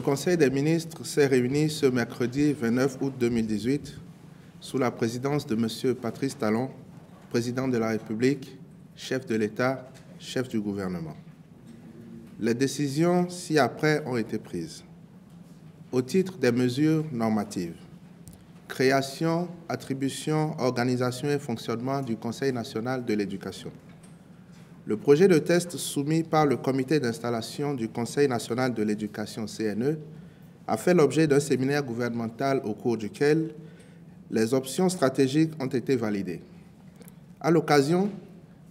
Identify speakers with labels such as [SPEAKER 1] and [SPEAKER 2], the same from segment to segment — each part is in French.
[SPEAKER 1] Conseil des ministres s'est réuni ce mercredi 29 août 2018 sous la présidence de M. Patrice Talon, président de la République, chef de l'État, chef du gouvernement. Les décisions ci-après ont été prises. Au titre des mesures normatives, création, attribution, organisation et fonctionnement du Conseil national de l'éducation. Le projet de test soumis par le comité d'installation du Conseil national de l'éducation CNE a fait l'objet d'un séminaire gouvernemental au cours duquel les options stratégiques ont été validées. À l'occasion,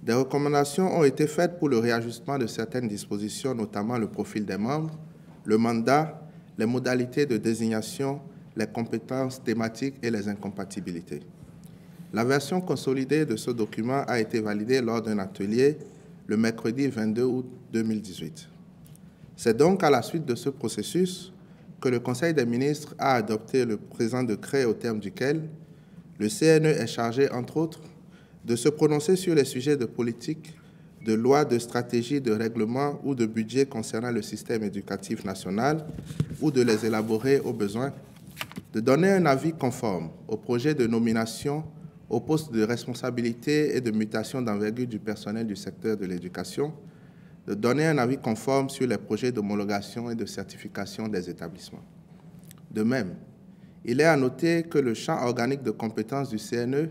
[SPEAKER 1] des recommandations ont été faites pour le réajustement de certaines dispositions, notamment le profil des membres, le mandat, les modalités de désignation, les compétences thématiques et les incompatibilités. La version consolidée de ce document a été validée lors d'un atelier le mercredi 22 août 2018. C'est donc à la suite de ce processus que le Conseil des ministres a adopté le présent décret au terme duquel le CNE est chargé, entre autres, de se prononcer sur les sujets de politique, de loi, de stratégie, de règlement ou de budget concernant le système éducatif national ou de les élaborer au besoin, de donner un avis conforme au projet de nomination au poste de responsabilité et de mutation d'envergure du personnel du secteur de l'éducation, de donner un avis conforme sur les projets d'homologation et de certification des établissements. De même, il est à noter que le champ organique de compétences du CNE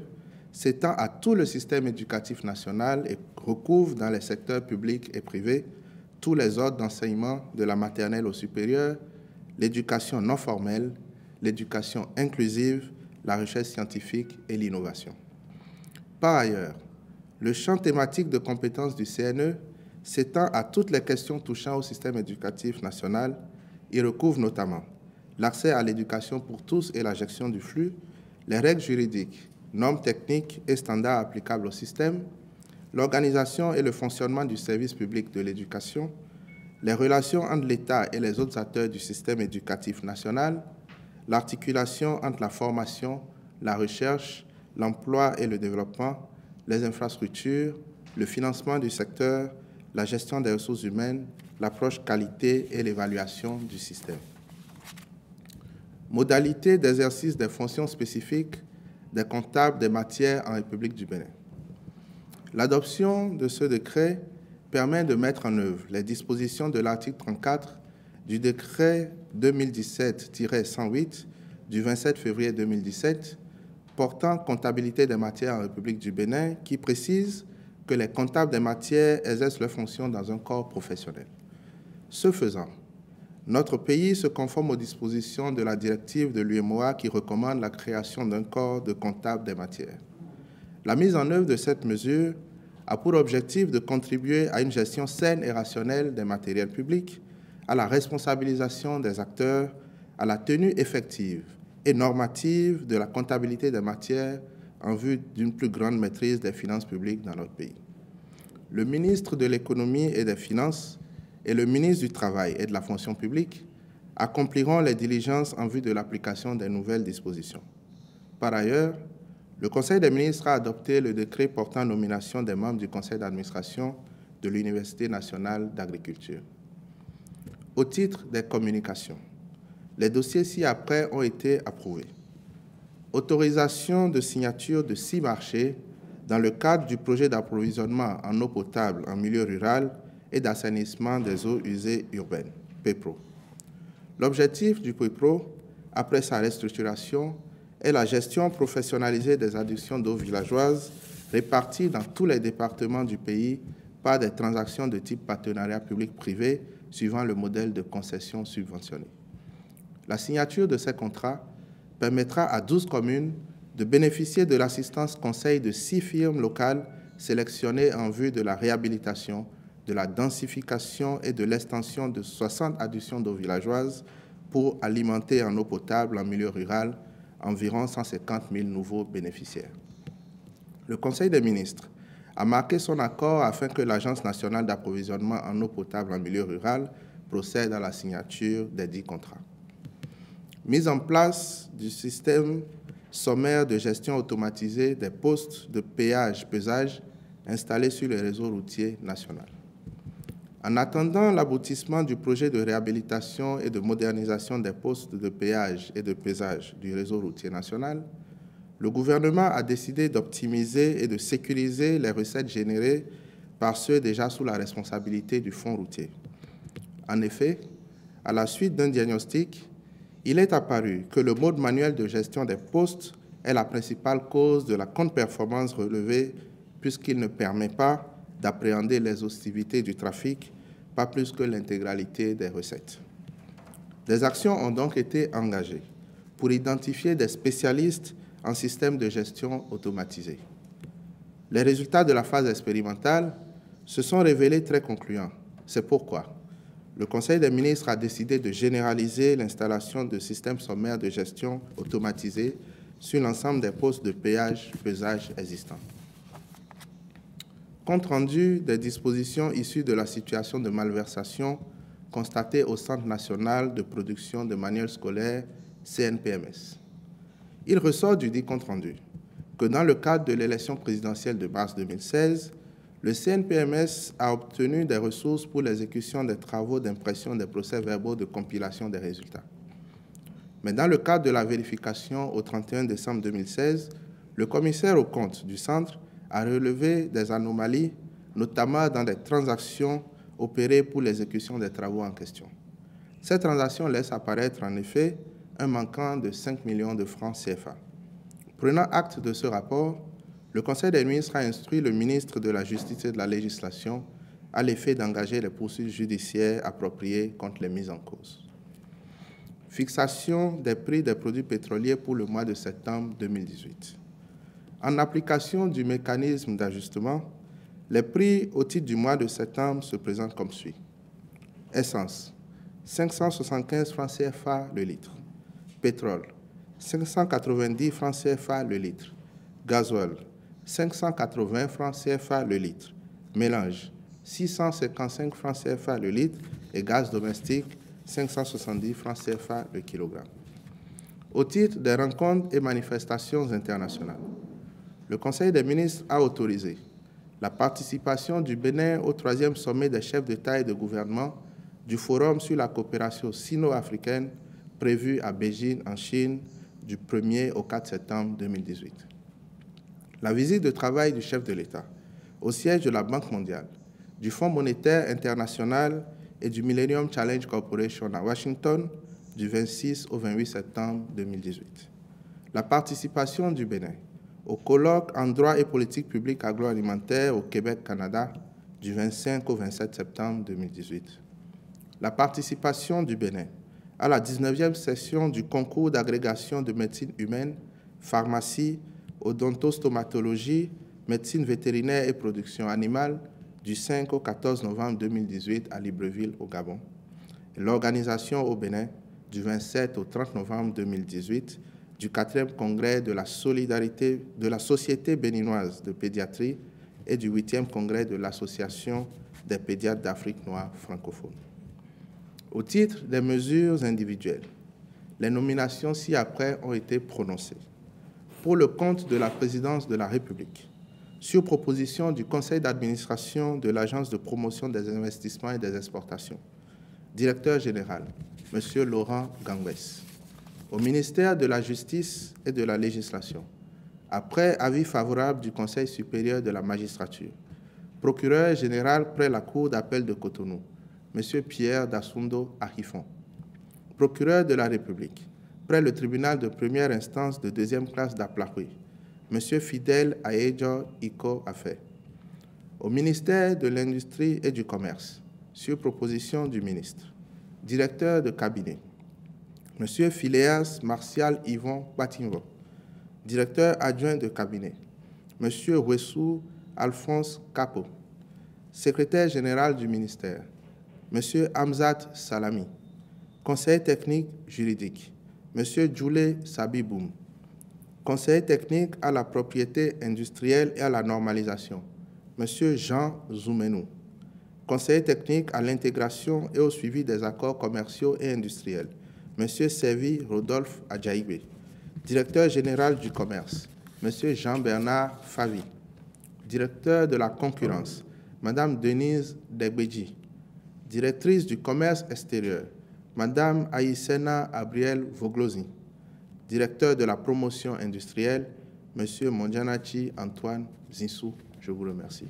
[SPEAKER 1] s'étend à tout le système éducatif national et recouvre dans les secteurs publics et privés tous les ordres d'enseignement de la maternelle au supérieur, l'éducation non formelle, l'éducation inclusive, la recherche scientifique et l'innovation. Par ailleurs, le champ thématique de compétences du CNE s'étend à toutes les questions touchant au système éducatif national. Il recouvre notamment l'accès à l'éducation pour tous et la gestion du flux, les règles juridiques, normes techniques et standards applicables au système, l'organisation et le fonctionnement du service public de l'éducation, les relations entre l'État et les autres acteurs du système éducatif national, l'articulation entre la formation, la recherche, l'emploi et le développement, les infrastructures, le financement du secteur, la gestion des ressources humaines, l'approche qualité et l'évaluation du système. Modalités d'exercice des fonctions spécifiques des comptables des matières en République du Bénin. L'adoption de ce décret permet de mettre en œuvre les dispositions de l'article 34 du décret 2017-108 du 27 février 2017 portant comptabilité des matières en République du Bénin qui précise que les comptables des matières exercent leurs fonctions dans un corps professionnel. Ce faisant, notre pays se conforme aux dispositions de la directive de l'UEMOA qui recommande la création d'un corps de comptables des matières. La mise en œuvre de cette mesure a pour objectif de contribuer à une gestion saine et rationnelle des matériels publics, à la responsabilisation des acteurs, à la tenue effective et normative de la comptabilité des matières en vue d'une plus grande maîtrise des finances publiques dans notre pays. Le ministre de l'Économie et des Finances et le ministre du Travail et de la Fonction publique accompliront les diligences en vue de l'application des nouvelles dispositions. Par ailleurs, le Conseil des ministres a adopté le décret portant nomination des membres du Conseil d'administration de l'Université nationale d'agriculture. Au titre des communications, les dossiers ci-après ont été approuvés. Autorisation de signature de 6 marchés dans le cadre du projet d'approvisionnement en eau potable en milieu rural et d'assainissement des eaux usées urbaines, PEPRO. L'objectif du PEPRO, après sa restructuration, est la gestion professionnalisée des adductions d'eau villageoises réparties dans tous les départements du pays par des transactions de type partenariat public-privé suivant le modèle de concession subventionnée. La signature de ces contrats permettra à 12 communes de bénéficier de l'assistance conseil de 6 firmes locales sélectionnées en vue de la réhabilitation, de la densification et de l'extension de 60 adductions d'eau villageoises pour alimenter en eau potable en milieu rural environ 150 000 nouveaux bénéficiaires. Le Conseil des ministres a marqué son accord afin que l'Agence nationale d'approvisionnement en eau potable en milieu rural procède à la signature des 10 contrats. Mise en place du système sommaire de gestion automatisée des postes de péage-pesage installés sur le réseau routier national. En attendant l'aboutissement du projet de réhabilitation et de modernisation des postes de péage et de pesage du réseau routier national, le gouvernement a décidé d'optimiser et de sécuriser les recettes générées par ceux déjà sous la responsabilité du fonds routier. En effet, à la suite d'un diagnostic, il est apparu que le mode manuel de gestion des postes est la principale cause de la contre-performance relevée puisqu'il ne permet pas d'appréhender l'exhaustivité du trafic, pas plus que l'intégralité des recettes. Des actions ont donc été engagées pour identifier des spécialistes en système de gestion automatisé. Les résultats de la phase expérimentale se sont révélés très concluants. C'est pourquoi le Conseil des ministres a décidé de généraliser l'installation de systèmes sommaires de gestion automatisés sur l'ensemble des postes de péage-pesage existants. Compte rendu des dispositions issues de la situation de malversation constatée au Centre national de production de manuels scolaires, CNPMS. Il ressort du dit compte rendu que dans le cadre de l'élection présidentielle de mars 2016, le CNPMS a obtenu des ressources pour l'exécution des travaux d'impression des procès-verbaux de compilation des résultats. Mais dans le cadre de la vérification au 31 décembre 2016, le commissaire aux comptes du centre a relevé des anomalies, notamment dans des transactions opérées pour l'exécution des travaux en question. Ces transactions laissent apparaître en effet un manquant de 5 millions de francs CFA. Prenant acte de ce rapport, le Conseil des ministres a instruit le ministre de la Justice et de la Législation à l'effet d'engager les poursuites judiciaires appropriées contre les mises en cause. Fixation des prix des produits pétroliers pour le mois de septembre 2018. En application du mécanisme d'ajustement, les prix au titre du mois de septembre se présentent comme suit. Essence, 575 francs CFA le litre. Pétrole, 590 francs CFA le litre. Gasoil, 580 francs CFA le litre. Mélange, 655 francs CFA le litre. Et gaz domestique, 570 francs CFA le kilogramme. Au titre des rencontres et manifestations internationales, le Conseil des ministres a autorisé la participation du Bénin au 3e sommet des chefs d'État et de gouvernement du Forum sur la coopération sino-africaine prévu à Beijing, en Chine, du 1er au 4 septembre 2018. La visite de travail du chef de l'État au siège de la Banque mondiale, du Fonds monétaire international et du Millennium Challenge Corporation à Washington, du 26 au 28 septembre 2018. La participation du Bénin au colloque en droit et politique publique agroalimentaire au Québec, Canada, du 25 au 27 septembre 2018. La participation du Bénin à la 19e session du concours d'agrégation de médecine humaine, pharmacie, odontostomatologie, médecine vétérinaire et production animale, du 5 au 14 novembre 2018 à Libreville, au Gabon. L'organisation au Bénin, du 27 au 30 novembre 2018, du 4e congrès de la solidarité de la Société béninoise de pédiatrie et du 8e congrès de l'Association des pédiatres d'Afrique noire francophone. Au titre des mesures individuelles, les nominations ci-après ont été prononcées. Pour le compte de la présidence de la République, sur proposition du conseil d'administration de l'Agence de promotion des investissements et des exportations, directeur général, M. Laurent Gangwes. Au ministère de la Justice et de la Législation, après avis favorable du Conseil supérieur de la magistrature, procureur général près la Cour d'appel de Cotonou, M. Pierre Dassundo Ahifon, procureur de la République, près le tribunal de première instance de 2e classe d'Aplahui, M. Fidèle Aedjo Iko Afé. Au ministère de l'Industrie et du Commerce, sur proposition du ministre, directeur de cabinet, M. Phileas Martial Yvon Batingo, directeur adjoint de cabinet, M. Wessou Alphonse Capo, secrétaire général du ministère, M. Hamzat Salami, conseiller technique juridique, M. Djoulé Sabiboum, conseiller technique à la propriété industrielle et à la normalisation, M. Jean Zoumenou, conseiller technique à l'intégration et au suivi des accords commerciaux et industriels, M. Servi Rodolphe Adjaïbe, directeur général du commerce, M. Jean-Bernard Favi, directeur de la concurrence, Mme Denise Degbeji, Directrice du commerce extérieur, Madame Aïssena Abriel Voglosi. Directeur de la promotion industrielle, Monsieur Mondjanachi Antoine Zinsou. Je vous remercie.